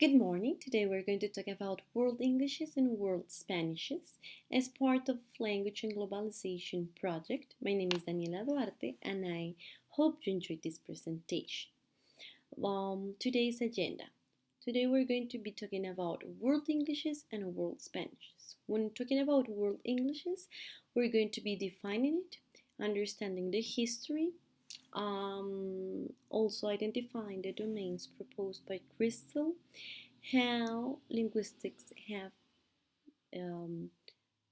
Good morning. Today we're going to talk about World Englishes and World Spanishes as part of Language and Globalization project. My name is Daniela Duarte and I hope you enjoyed this presentation. Today's agenda. Today we're going to be talking about World Englishes and World Spanishes. When talking about World Englishes, we're going to be defining it, understanding the history, also identifying the domains proposed by Crystal, how linguistics have um,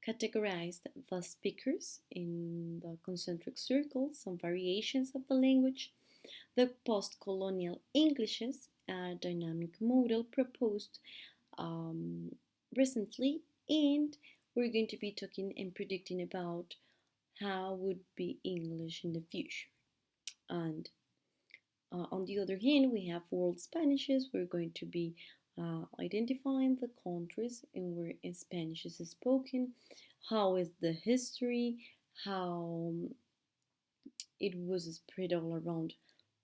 categorized the speakers in the concentric circles, some variations of the language, the post-colonial Englishes, a dynamic model proposed um, recently, and we're going to be talking and predicting about how would be English in the future. And on the other hand, we have World Spanishes. We're going to be identifying the countries in where Spanish is spoken, how is the history, how it was spread all around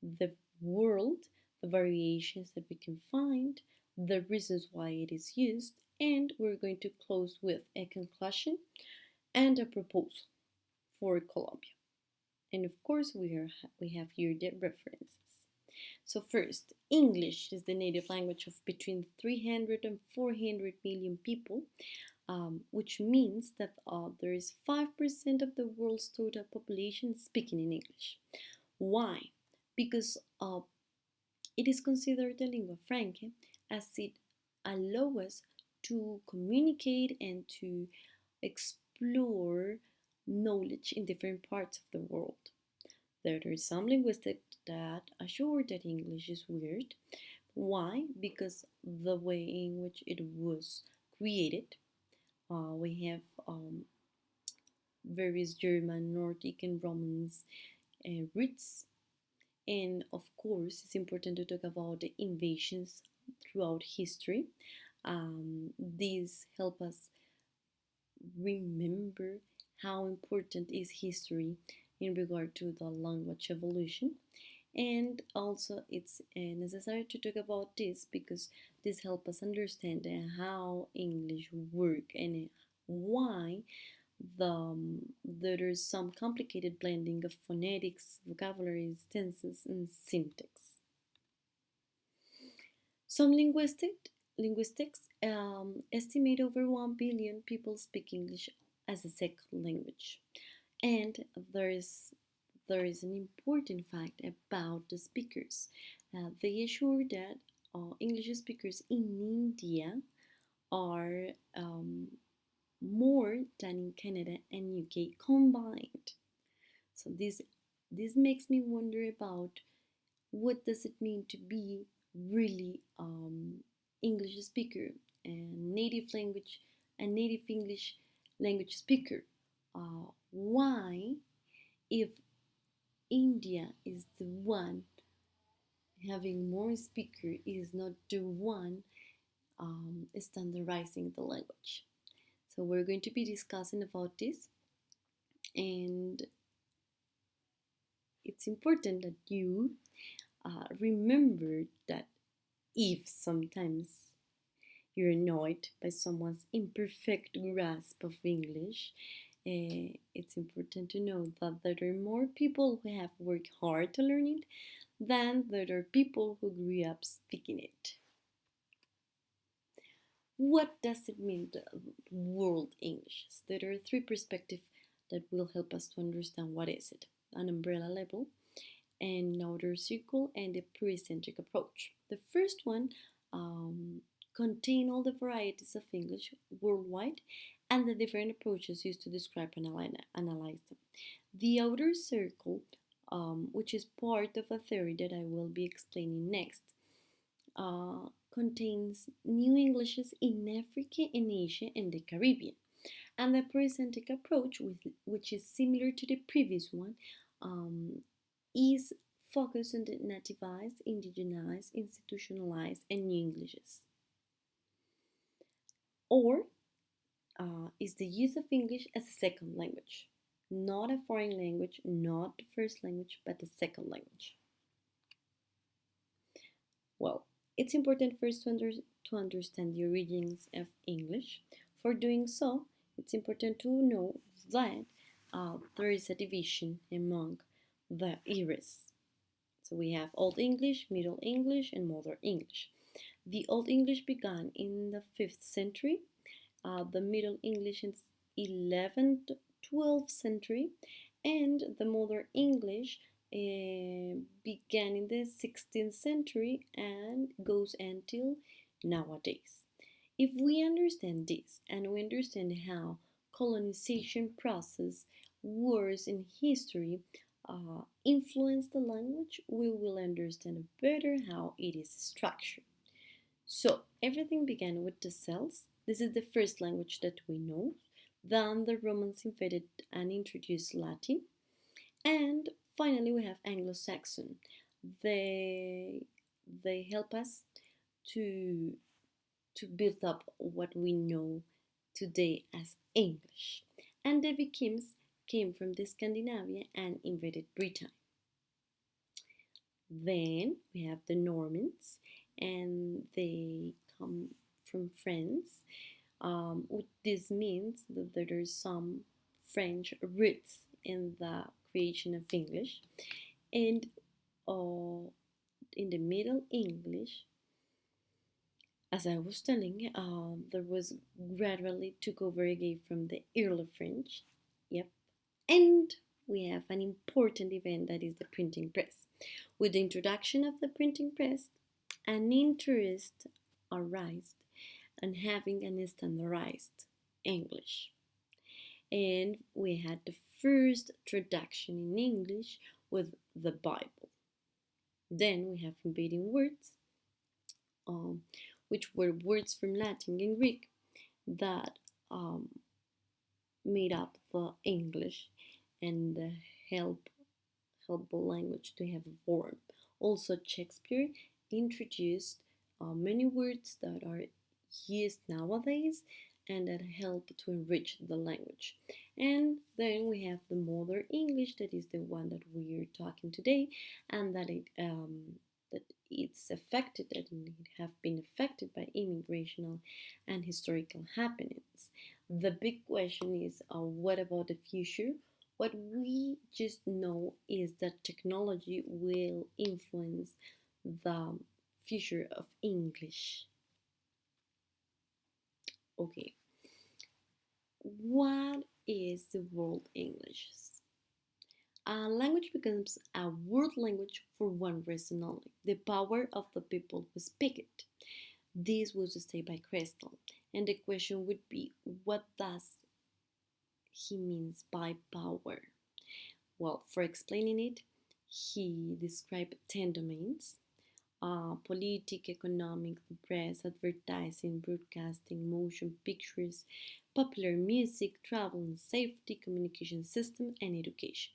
the world, the variations that we can find, the reasons why it is used, and we're going to close with a conclusion and a proposal for Colombia. And of course, we have here the references. So first, English is the native language of between 300 and 400 million people, which means that there is 5% of the world's total population speaking in English. Why? Because it is considered a lingua franca, as it allows us to communicate and to explore knowledge in different parts of the world. There are some linguists that assure that English is weird. Why? Because the way in which it was created. We have various German, Nordic, and Romance roots. And of course, it's important to talk about the invasions throughout history. These help us remember how important is history in regard to the language evolution. And also it's necessary to talk about this because this helps us understand how English work and why there is some complicated blending of phonetics, vocabularies, tenses, and syntax. Some linguistics estimate over 1 billion people speak English as a second language. And there is an important fact about the speakers. They assure that English speakers in India are more than in Canada and UK combined. So this makes me wonder about what does it mean to be really English speaker and native English language speaker. Why, if India is the one having more speaker, is not the one standardizing the language? So we're going to be discussing about this, and it's important that you remember that if sometimes you're annoyed by someone's imperfect grasp of English, it's important to know that there are more people who have worked hard to learn it than there are people who grew up speaking it. What does it mean, the world English? There are three perspectives that will help us to understand what is it. An umbrella level, an outer circle, and a pre-centric approach. The first one contain all the varieties of English worldwide and the different approaches used to describe and analyze them. The outer circle, which is part of a theory that I will be explaining next, contains new Englishes in Africa and Asia and the Caribbean. And the pre-centric approach, which is similar to the previous one, is focused on the nativized, indigenized, institutionalized, and new Englishes. Or is the use of English as a second language, not a foreign language, not the first language, but the second language. Well, It's important first to understand the origins of English. For doing so, it's important to know that there is a division among the eras. So we have Old English, Middle English, and Modern English. The Old English began in the 5th century, the Middle English in 11th, 12th century, and the Modern English began in the 16th century and goes until nowadays. If we understand this and we understand how colonization process, wars in history influence the language, we will understand better how it is structured. So everything began with the Celts. This is the first language that we know. Then the Romans invaded and introduced Latin. And finally we have Anglo-Saxon. They they help us to build up what we know today as English. And the Vikings came from the Scandinavia and invaded Britain. Then we have the Normans, and they come from France. What this means that there are some French roots in the creation of English, and uh, in the Middle English, as I was telling, there was gradually took over again from the early French. Yep, and we have an important event that is the printing press. With the introduction of the printing press, an interest arose in having a standardized English. And we had the first traduction in English with the Bible. Then we have invading words, um, which were words from Latin and Greek that um, made up the English and help the language to have a form. Also, Shakespeare introduced many words that are used nowadays and that help to enrich the language. And then we have the modern English, that is the one that we are talking today, and that it's affected, that it have been affected by immigration and historical happenings. The big question is, what about the future? What we just know is that technology will influence the future of English. Okay, what is the world English? A language becomes a world language for one reason only: the power of the people who speak it. This was stated by Crystal, and the question would be, what does he means by power? Well, for explaining it, he described 10 domains: politics, economic, the press, advertising, broadcasting, motion pictures, popular music, travel and safety, communication system, and education.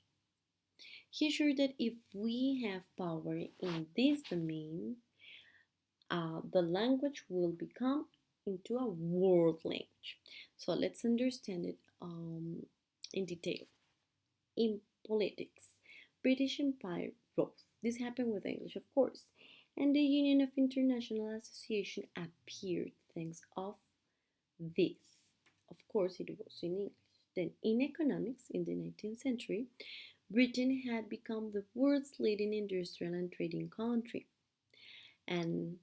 He assured that if we have power in this domain, the language will become into a world language. So let's understand it in detail. In politics, British Empire rose. This happened with English, of course, and the Union of International Association appeared thanks of this. Of course, it was in English. Then, in economics, in the 19th century, Britain had become the world's leading industrial and trading country, and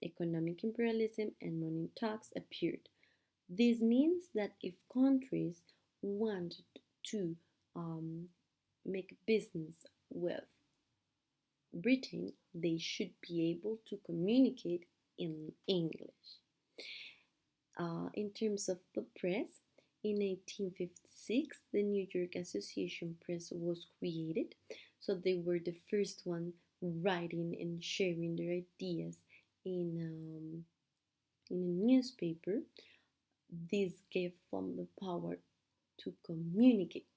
economic imperialism and money talks appeared. This means that if countries wanted to um, make business with Britain, they should be able to communicate in English. In terms of the press, in 1856, the New York Association Press was created. So they were the first one writing and sharing their ideas in a newspaper. This gave them the power to communicate.